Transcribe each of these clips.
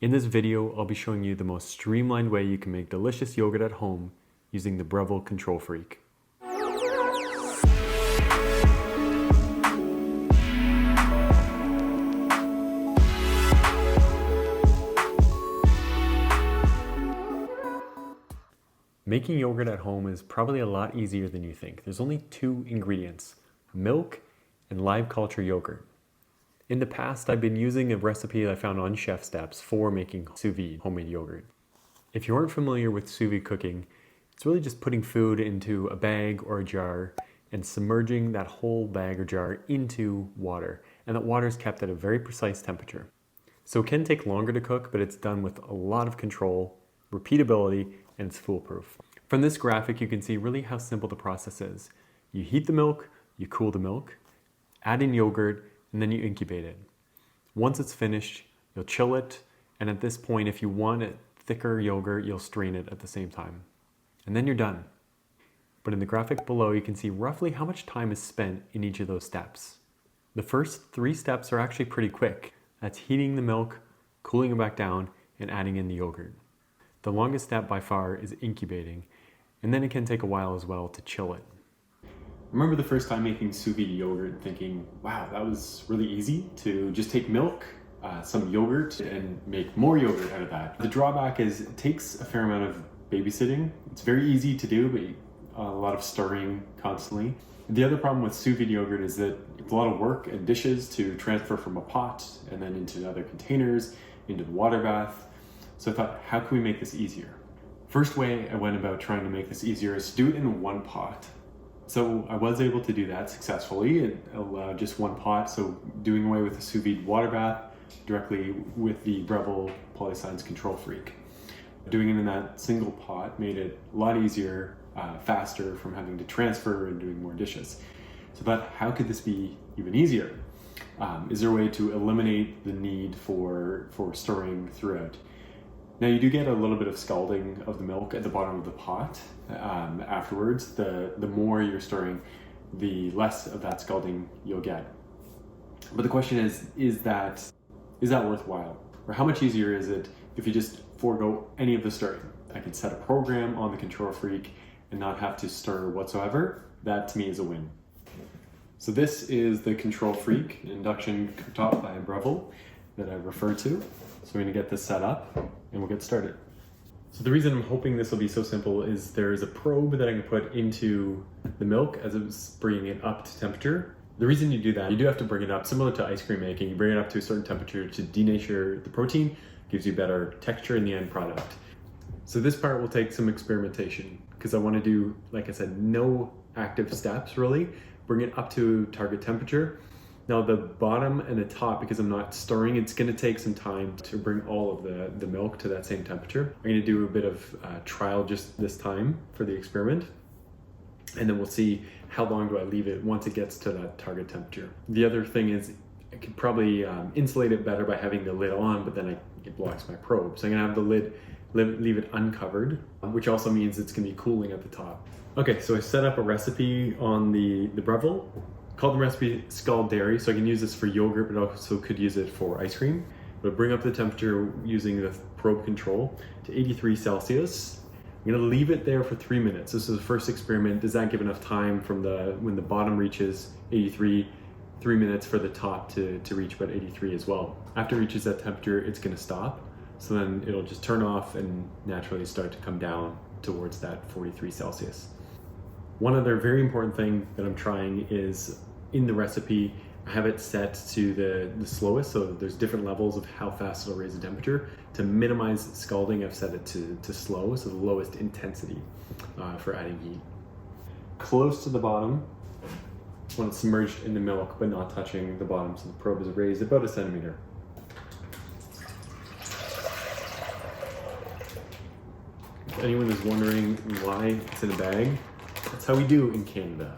In this video, I'll be showing you the most streamlined way you can make delicious yogurt at home using the Breville Control Freak. Making yogurt at home is probably a lot easier than you think. There's only two ingredients, milk and live culture yogurt. In the past, I've been using a recipe I found on Chef Steps for making sous vide homemade yogurt. If you aren't familiar with sous vide cooking, it's really just putting food into a bag or a jar and submerging that whole bag or jar into water. And that water is kept at a very precise temperature. So it can take longer to cook, but it's done with a lot of control, repeatability, and it's foolproof. From this graphic, you can see really how simple the process is. You heat the milk, you cool the milk, add in yogurt, and then you incubate it. Once it's finished, you'll chill it, and at this point, if you want a thicker yogurt, you'll strain it at the same time. And then you're done. But in the graphic below, you can see roughly how much time is spent in each of those steps. The first 3 steps are actually pretty quick. That's heating the milk, cooling it back down, and adding in the yogurt. The longest step by far is incubating, and then it can take a while as well to chill it. I remember the first time making sous vide yogurt thinking, wow, that was really easy to just take milk, some yogurt, and make more yogurt out of that. The drawback is it takes a fair amount of babysitting. It's very easy to do, but a lot of stirring constantly. The other problem with sous vide yogurt is that it's a lot of work and dishes to transfer from a pot and then into other containers, into the water bath. So I thought, how can we make this easier? First way I went about trying to make this easier is to do it in one pot. So I was able to do that successfully. It allowed just one pot, so doing away with the sous vide water bath directly with the Breville Control Freak. Doing it in that single pot made it a lot easier, faster from having to transfer and doing more dishes. So I thought, how could this be even easier? Is there a way to eliminate the need for stirring throughout? Now you do get a little bit of scalding of the milk at the bottom of the pot afterwards. The more you're stirring, the less of that scalding you'll get. But the question is that worthwhile? Or how much easier is it if you just forego any of the stirring? I can set a program on the Control Freak and not have to stir whatsoever. That to me is a win. So this is the Control Freak induction cooktop by Breville that I referred to. So we're gonna get this set up and we'll get started. So the reason I'm hoping this will be so simple is there's a probe that I can put into the milk as it's bringing it up to temperature. The reason you do that, you do have to bring it up, similar to ice cream making, you bring it up to a certain temperature to denature the protein, gives you better texture in the end product. So this part will take some experimentation because I want to do, like I said, no active steps really, bring it up to target temperature. Now the bottom and the top, because I'm not stirring, it's going to take some time to bring all of the milk to that same temperature. I'm going to do a bit of trial just this time for the experiment. And then we'll see how long do I leave it once it gets to that target temperature. The other thing is I could probably insulate it better by having the lid on, but then it blocks my probe. So I'm going to have the lid, leave it uncovered, which also means it's going to be cooling at the top. Okay, so I set up a recipe on the Breville. Called the recipe Scald Dairy, so I can use this for yogurt, but also could use it for ice cream. But bring up the temperature using the probe control to 83 Celsius. I'm gonna leave it there for 3 minutes. This is the first experiment. Does that give enough time from when the bottom reaches 83, 3 minutes for the top to reach about 83 as well. After it reaches that temperature, it's gonna stop. So then it'll just turn off and naturally start to come down towards that 43 Celsius. One other very important thing that I'm trying is in the recipe, I have it set to the slowest, so there's different levels of how fast it'll raise the temperature. To minimize scalding, I've set it to slow, so the lowest intensity for adding heat. Close to the bottom, when it's submerged in the milk, but not touching the bottom, so the probe is raised about 1 centimeter. If anyone is wondering why it's in a bag, that's how we do in Canada.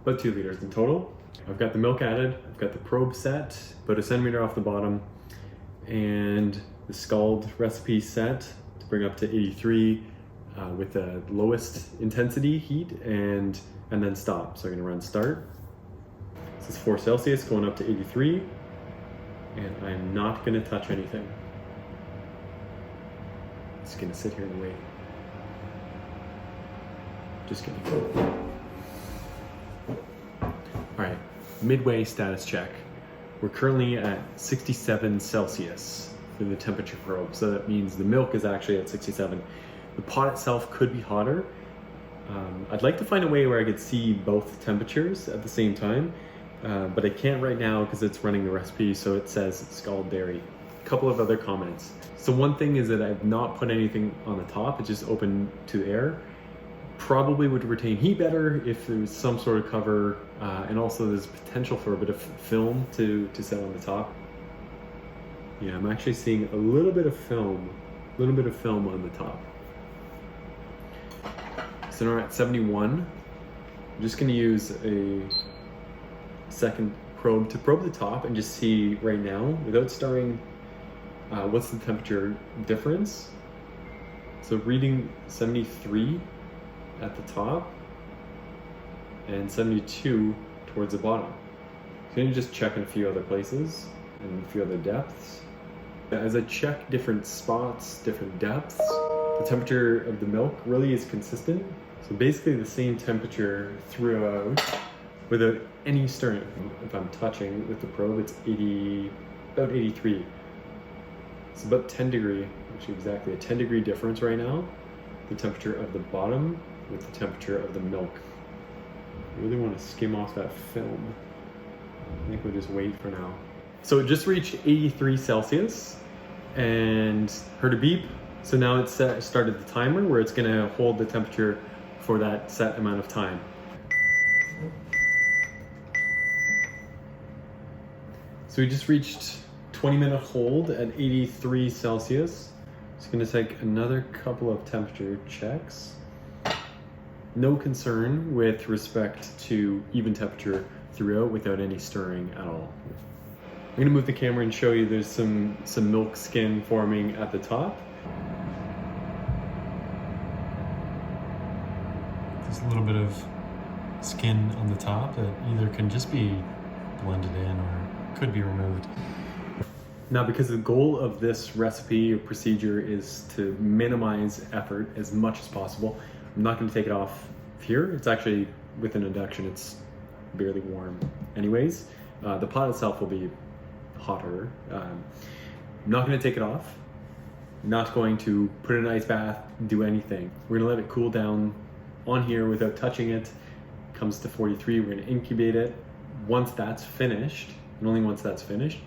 About 2 liters in total. I've got the milk added, I've got the probe set, about 1 centimeter off the bottom, and the scald recipe set to bring up to 83 with the lowest intensity heat and then stop. So I'm gonna run start. This is 4 Celsius going up to 83, and I'm not gonna touch anything. Just gonna sit here and wait. Just kidding. All right, midway status check. We're currently at 67 Celsius for the temperature probe. So that means the milk is actually at 67. The pot itself could be hotter. I'd like to find a way where I could see both temperatures at the same time, but I can't right now because it's running the recipe, so it says scald dairy. A couple of other comments. So one thing is that I've not put anything on the top, it's just open to air. Probably would retain heat better if there was some sort of cover, and also there's potential for a bit of film to set on the top. Yeah, I'm actually seeing a little bit of film on the top. So now we're at 71. I'm just gonna use a second probe to probe the top and just see right now, without starting, what's the temperature difference. So reading 73 at the top and 72 towards the bottom. So I'm gonna just check in a few other places and a few other depths. As I check different spots, different depths, the temperature of the milk really is consistent. So basically the same temperature throughout without any stirring. If I'm touching with the probe, it's about 83. It's about 10 degree, actually exactly a 10 degree difference right now. The temperature of the bottom with the temperature of the milk. I really want to skim off that film. I think we'll just wait for now. So it just reached 83 Celsius and heard a beep. So now it's started the timer where it's gonna hold the temperature for that set amount of time. So we just reached 20-minute hold at 83 Celsius. It's gonna take another couple of temperature checks. No concern with respect to even temperature throughout without any stirring at all. I'm gonna move the camera and show you there's some milk skin forming at the top. There's a little bit of skin on the top that either can just be blended in or could be removed. Now, because the goal of this recipe or procedure is to minimize effort as much as possible, I'm not going to take it off here. It's actually, with an induction, it's barely warm anyways. The pot itself will be hotter. I'm not going to take it off. Not going to put it in an ice bath, do anything. We're going to let it cool down on here without touching it. Comes to 43, we're going to incubate it. Once that's finished, and only once that's finished,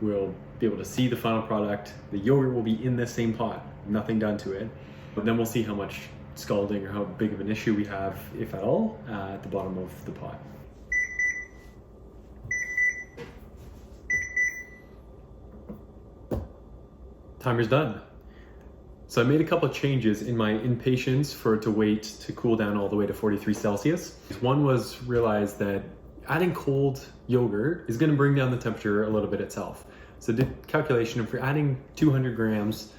we'll be able to see the final product. The yogurt will be in the same pot, nothing done to it. But then we'll see how much scalding or how big of an issue we have, if at all, at the bottom of the pot. Timer's done. So I made a couple of changes in my impatience for it to wait to cool down all the way to 43 Celsius. One was realize that adding cold yogurt is going to bring down the temperature a little bit itself. So I did calculation, if you're adding 200 grams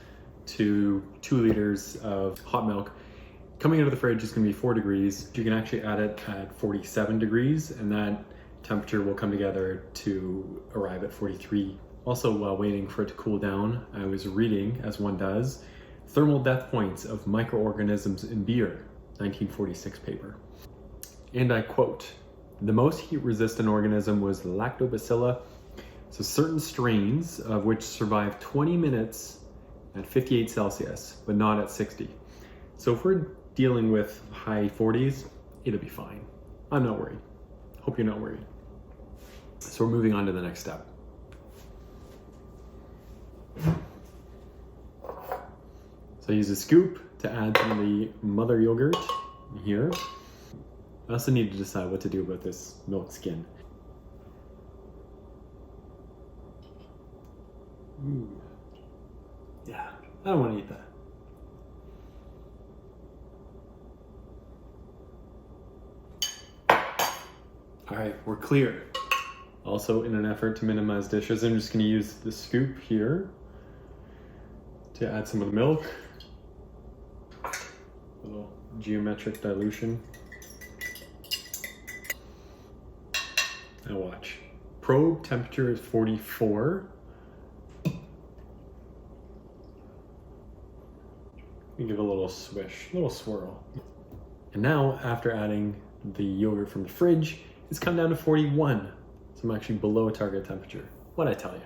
to 2 liters of hot milk, coming out of the fridge is going to be 4 degrees. You can actually add it at 47 degrees and that temperature will come together to arrive at 43. Also, while waiting for it to cool down, I was reading, as one does, Thermal Death Points of Microorganisms in Beer, 1946 paper. And I quote, "The most heat-resistant organism was Lactobacillus, so certain strains of which survive 20 minutes at 58 Celsius, but not at 60. So if we're dealing with high 40s, it'll be fine. I'm not worried. Hope you're not worried." So we're moving on to the next step. So I use a scoop to add some of the mother yogurt here. I also need to decide what to do about this milk skin. Ooh. Yeah, I don't want to eat that. All right, we're clear. Also, in an effort to minimize dishes, I'm just going to use the scoop here to add some of the milk. A little geometric dilution. Now watch. Probe temperature is 44. You give a little swish, a little swirl. And now, after adding the yogurt from the fridge, it's come down to 41. So I'm actually below target temperature. What'd I tell you?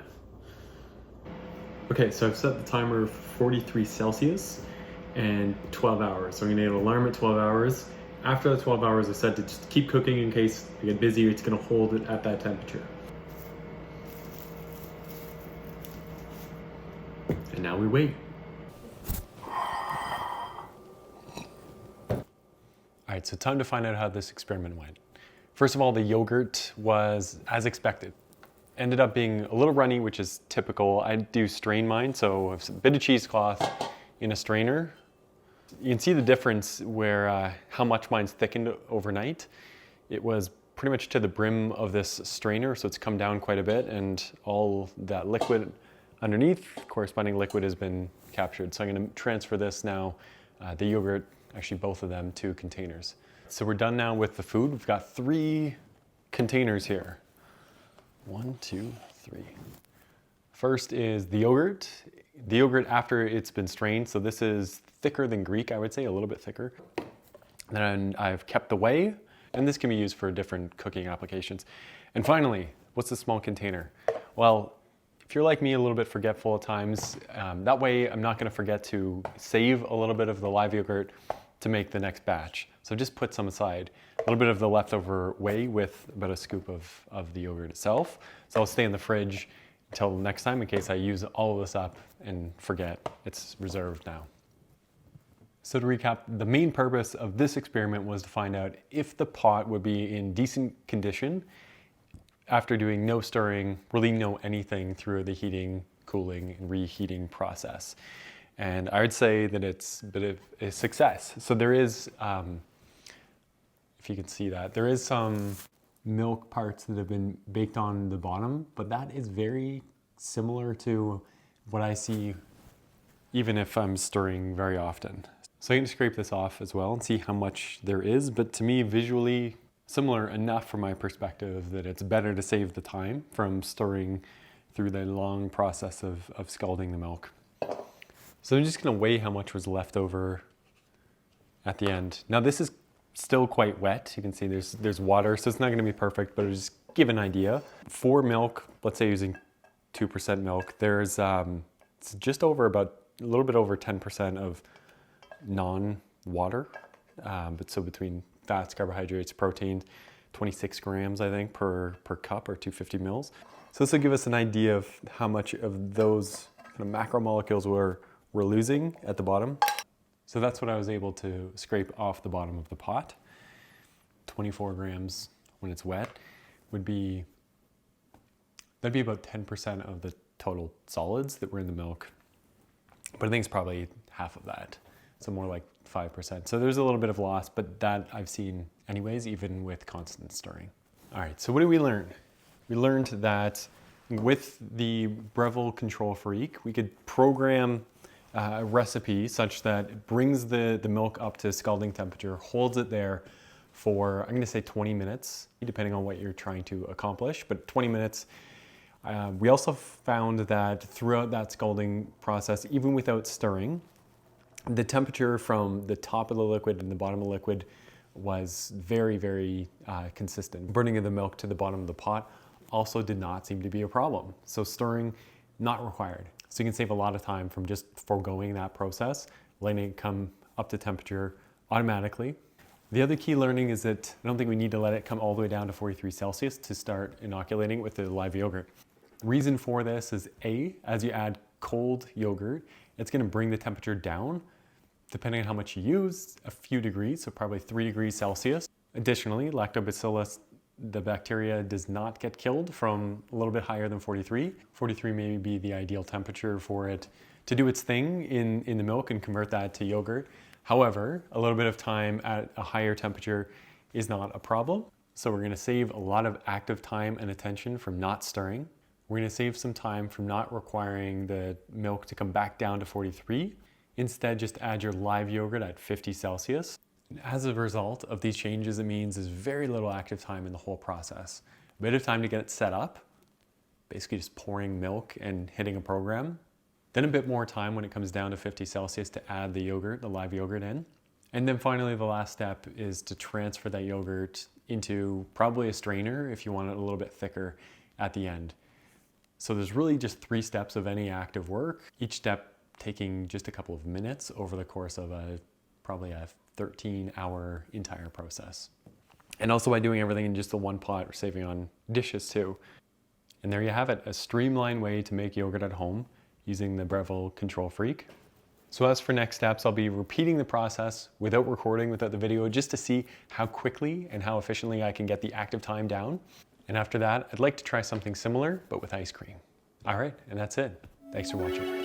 Okay, so I've set the timer for 43 Celsius and 12 hours. So I'm gonna get an alarm at 12 hours. After the 12 hours, I said to just keep cooking in case I get busy, it's gonna hold it at that temperature. And now we wait. All right, so time to find out how this experiment went. First of all, the yogurt was as expected. Ended up being a little runny, which is typical. I do strain mine, so I have a bit of cheesecloth in a strainer. You can see the difference where how much mine's thickened overnight. It was pretty much to the brim of this strainer, so it's come down quite a bit, and all that liquid underneath, corresponding liquid, has been captured. So I'm gonna transfer this now, the yogurt, actually both of them, to containers. So we're done now with the food. We've got 3 containers here. 1, 2, 3. First is the yogurt. The yogurt after it's been strained, so this is thicker than Greek, I would say, a little bit thicker. Then I've kept the whey, and this can be used for different cooking applications. And finally, what's the small container? Well, if you're like me, a little bit forgetful at times, that way I'm not gonna forget to save a little bit of the live yogurt to make the next batch. So just put some aside. A little bit of the leftover whey with about a scoop of the yogurt itself. So I'll stay in the fridge until next time in case I use all of this up and forget. It's reserved now. So to recap, the main purpose of this experiment was to find out if the pot would be in decent condition after doing no stirring, really no anything through the heating, cooling, and reheating process. And I would say that it's a bit of a success. So there is, if you can see that, there is some milk parts that have been baked on the bottom, but that is very similar to what I see even if I'm stirring very often. So I can scrape this off as well and see how much there is, but to me, visually similar enough from my perspective that it's better to save the time from stirring through the long process of scalding the milk. So I'm just gonna weigh how much was left over at the end. Now this is still quite wet. You can see there's water, so it's not gonna be perfect, but it'll just give an idea. For milk, let's say using 2% milk, there's it's just over about a little bit over 10% of non-water. But so between fats, carbohydrates, protein, 26 grams, I think, per cup, or 250 mils. So this will give us an idea of how much of those kind of macromolecules we're losing at the bottom. So that's what I was able to scrape off the bottom of the pot. 24 grams when it's wet that'd be about 10% of the total solids that were in the milk. But I think it's probably half of that. So more like 5%. So there's a little bit of loss, but that I've seen anyways, even with constant stirring. All right, so what did we learn? We learned that with the Breville Control Freak, we could program a recipe such that it brings the milk up to scalding temperature, holds it there for, I'm gonna say 20 minutes, depending on what you're trying to accomplish, but 20 minutes. We also found that throughout that scalding process, even without stirring, the temperature from the top of the liquid and the bottom of the liquid was very, very consistent. Burning of the milk to the bottom of the pot also did not seem to be a problem. So stirring, not required. So you can save a lot of time from just foregoing that process, letting it come up to temperature automatically. The other key learning is that I don't think we need to let it come all the way down to 43 Celsius to start inoculating with the live yogurt. Reason for this is as you add cold yogurt, it's gonna bring the temperature down, depending on how much you use, a few degrees, so probably 3 degrees Celsius. Additionally, lactobacillus, the bacteria, does not get killed from a little bit higher than 43. 43 may be the ideal temperature for it to do its thing in the milk and convert that to yogurt. However, a little bit of time at a higher temperature is not a problem. So we're gonna save a lot of active time and attention from not stirring. We're gonna save some time from not requiring the milk to come back down to 43. Instead, just add your live yogurt at 50 Celsius. And as a result of these changes, it means there's very little active time in the whole process. A bit of time to get it set up, basically just pouring milk and hitting a program. Then a bit more time when it comes down to 50 Celsius to add the yogurt, the live yogurt in. And then finally the last step is to transfer that yogurt into probably a strainer if you want it a little bit thicker at the end. So there's really just 3 steps of any active work, each step taking just a couple of minutes over the course of probably a 13-hour entire process. And also by doing everything in just the one pot, we're saving on dishes too. And there you have it, a streamlined way to make yogurt at home using the Breville Control Freak. So as for next steps, I'll be repeating the process without recording, without the video, just to see how quickly and how efficiently I can get the active time down. And after that, I'd like to try something similar, but with ice cream. All right, and that's it. Thanks for watching.